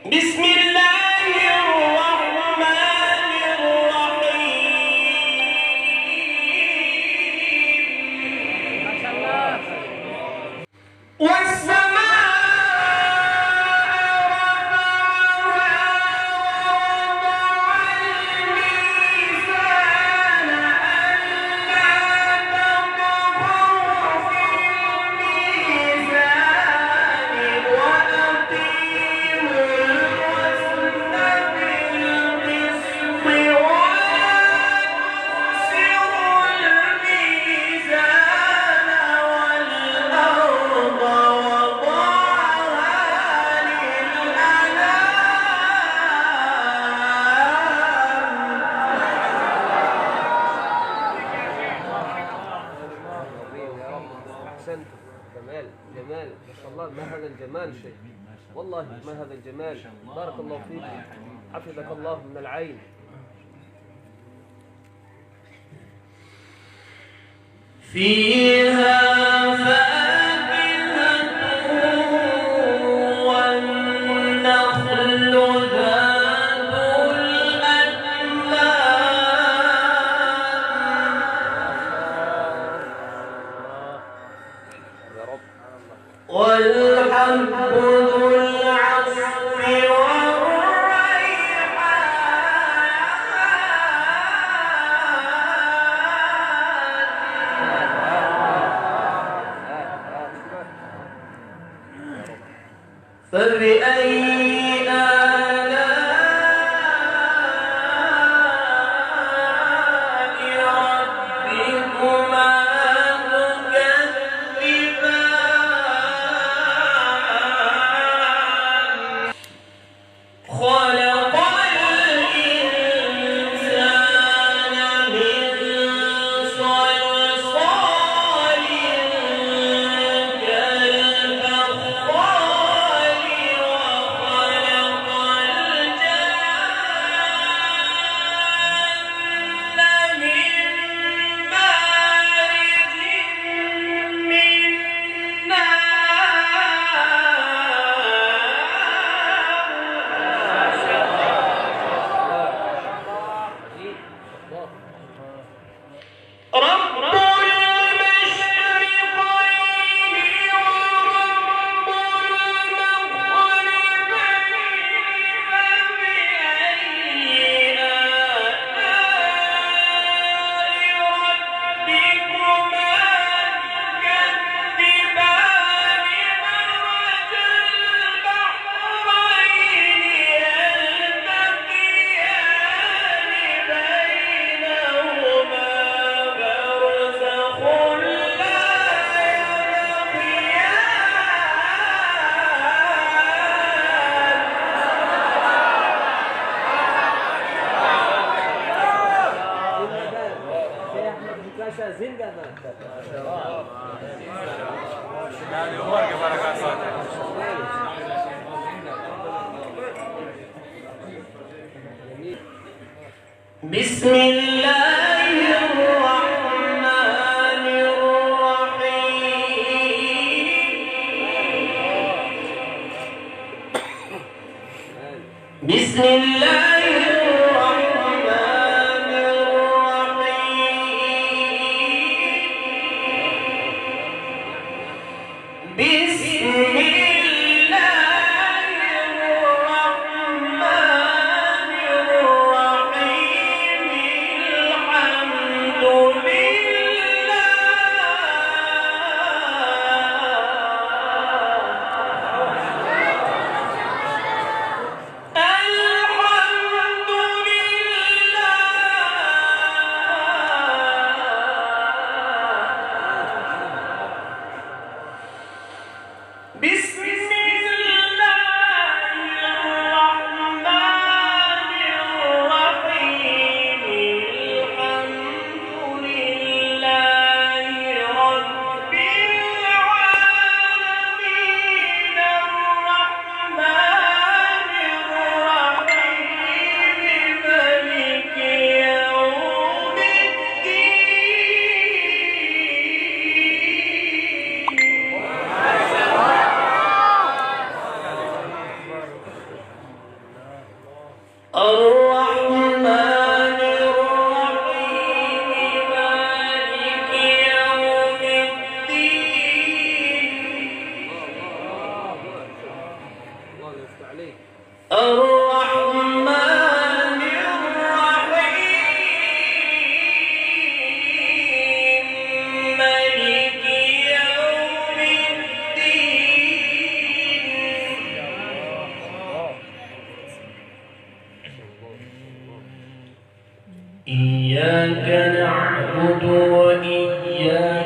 بسم الله الرحمن الرحيم والسماء جمال جمال ما شاء الله. ما هذا الجمال شيخ، والله ما هذا الجمال. بارك الله فيك، حفظك الله من العين. فيها فاكهة والنخل ذات الأكمام والحب ذو العصف والريحان فبأي آلاء ربكما تكذبان خلق الإنسان من صلصال كالفخار وخلق الجان من مارج من نار رب المشرقين ورب المغربين فبأي آلاء ربكما تكذبان مرج البحرين يلتقيان بينهما برزخ لا بسم الله الرحمن الرحيم بسم الله الرحمن الرحيم بسم الله الرحمن الرحيم الحمد لله الرحمن الرحيم مالك يوم الدين الله يفتح عليك. الرحمن الرحيم مالك يوم الدين إياك نعبد وإياك